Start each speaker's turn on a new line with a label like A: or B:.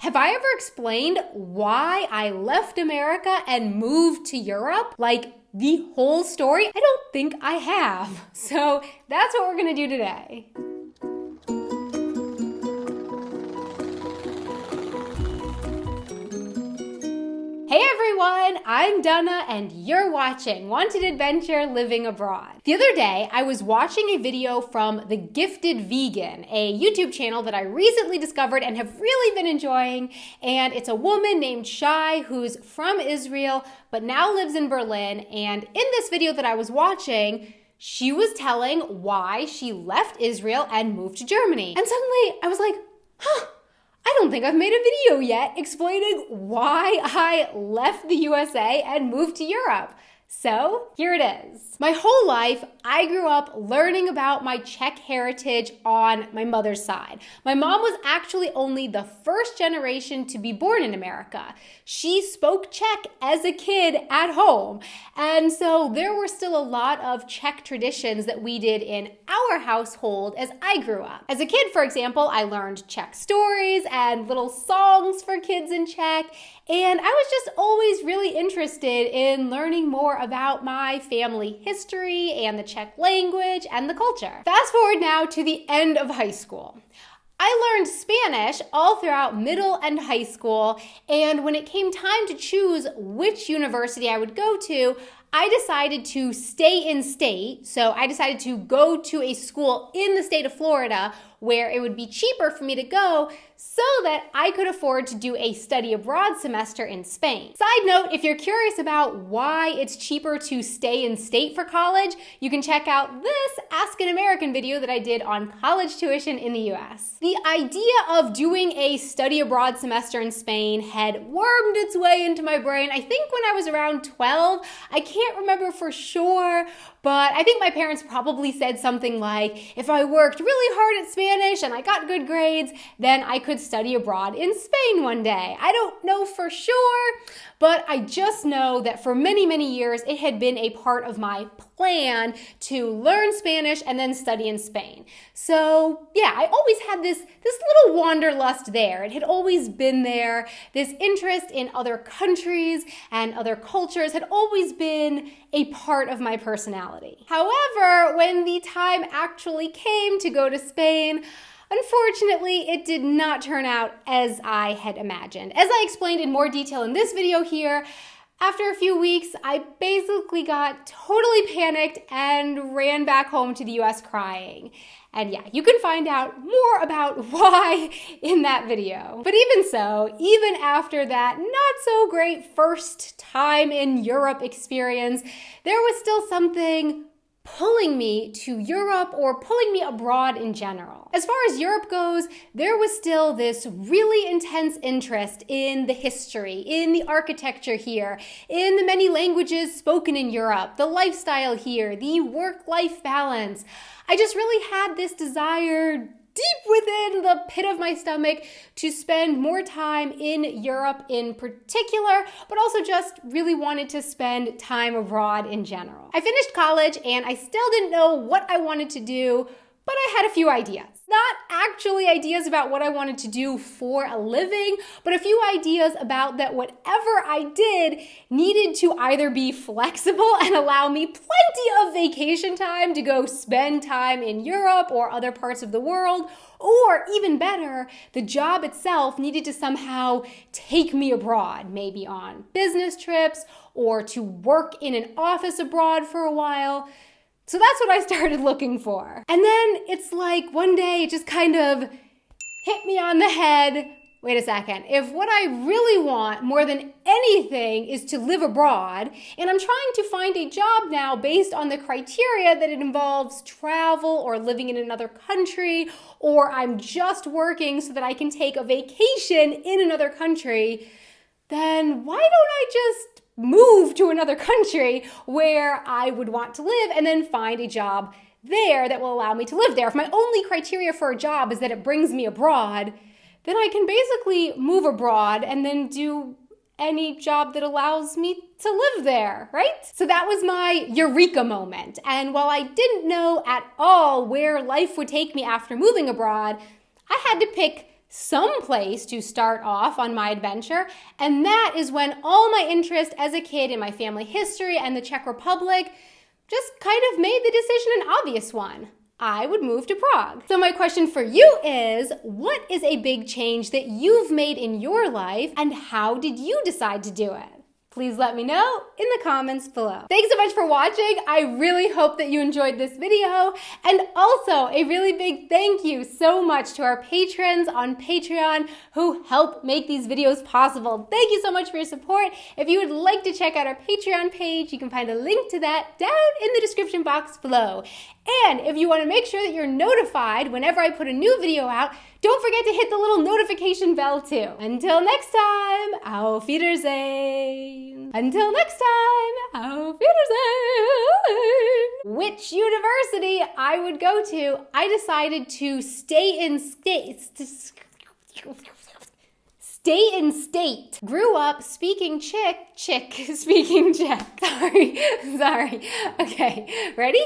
A: Have I ever explained why I left America and moved to Europe? Like the whole story? I don't think I have. So that's what we're gonna do today. Hey everyone, I'm Donna and you're watching Wanted Adventure Living Abroad. The other day, I was watching a video from The Gifted Vegan, a YouTube channel that I recently discovered and have really been enjoying. And it's a woman named Shai who's from Israel, but now lives in Berlin. And in this video that I was watching, she was telling why she left Israel and moved to Germany. And suddenly I was like, I don't think I've made a video yet explaining why I left the USA and moved to Europe. So here it is. My whole life, I grew up learning about my Czech heritage on my mother's side. My mom was actually only the first generation to be born in America. She spoke Czech as a kid at home. And so there were still a lot of Czech traditions that we did in our household as I grew up. As a kid, for example, I learned Czech stories and little songs for kids in Czech. And I was just always really interested in learning more about my family history and the Czech language and the culture. Fast forward now to the end of high school. I learned Spanish all throughout middle and high school, and when it came time to choose which university I would go to, I decided to stay in state. So I decided to go to a school in the state of Florida where it would be cheaper for me to go so that I could afford to do a study abroad semester in Spain. Side note, if you're curious about why it's cheaper to stay in state for college, you can check out this Ask an American video that I did on college tuition in the US. The idea of doing a study abroad semester in Spain had wormed its way into my brain, I think when I was around 12. I can't remember for sure, but I think my parents probably said something like, if I worked really hard at Spanish and I got good grades, then I could study abroad in Spain one day. I don't know for sure, but I just know that for many, many years, it had been a part of my plan to learn Spanish and then study in Spain. So yeah, I always had this little wanderlust there. It had always been there. This interest in other countries and other cultures had always been a part of my personality. However, when the time actually came to go to Spain, unfortunately, it did not turn out as I had imagined. As I explained in more detail in this video here, after a few weeks, I basically got totally panicked and ran back home to the US crying. And yeah, you can find out more about why in that video. But even so, even after that not so great first time in Europe experience, there was still something pulling me to Europe or pulling me abroad in general. As far as Europe goes, there was still this really intense interest in the history, in the architecture here, in the many languages spoken in Europe, the lifestyle here, the work-life balance. I just really had this desire deep within the pit of my stomach to spend more time in Europe in particular, but also just really wanted to spend time abroad in general. I finished college and I still didn't know what I wanted to do, but I had a few ideas. Not actually ideas about what I wanted to do for a living, but a few ideas about that whatever I did needed to either be flexible and allow me plenty of vacation time to go spend time in Europe or other parts of the world, or even better, the job itself needed to somehow take me abroad, maybe on business trips or to work in an office abroad for a while. So that's what I started looking for. And then it's like one day it just kind of hit me on the head. Wait a second. If what I really want more than anything is to live abroad, and I'm trying to find a job now based on the criteria that it involves travel or living in another country, or I'm just working so that I can take a vacation in another country, then why don't I just move to another country where I would want to live and then find a job there that will allow me to live there? If my only criteria for a job is that it brings me abroad, then I can basically move abroad and then do any job that allows me to live there, right? So that was my eureka moment. And while I didn't know at all where life would take me after moving abroad, I had to pick some place to start off on my adventure, and that is when all my interest as a kid in my family history and the Czech Republic just kind of made the decision an obvious one. I would move to Prague. So my question for you is, what is a big change that you've made in your life, and how did you decide to do it? Please let me know in the comments below. Thanks so much for watching. I really hope that you enjoyed this video. And also a really big thank you so much to our patrons on Patreon who help make these videos possible. Thank you so much for your support. If you would like to check out our Patreon page, you can find a link to that down in the description box below. And if you want to make sure that you're notified whenever I put a new video out, don't forget to hit the little notification bell too. Until next time, auf Wiedersehen. Until next time, auf Wiedersehen. Which university I would go to, I decided to stay in state. Grew up speaking speaking Czech. Sorry. Okay, ready?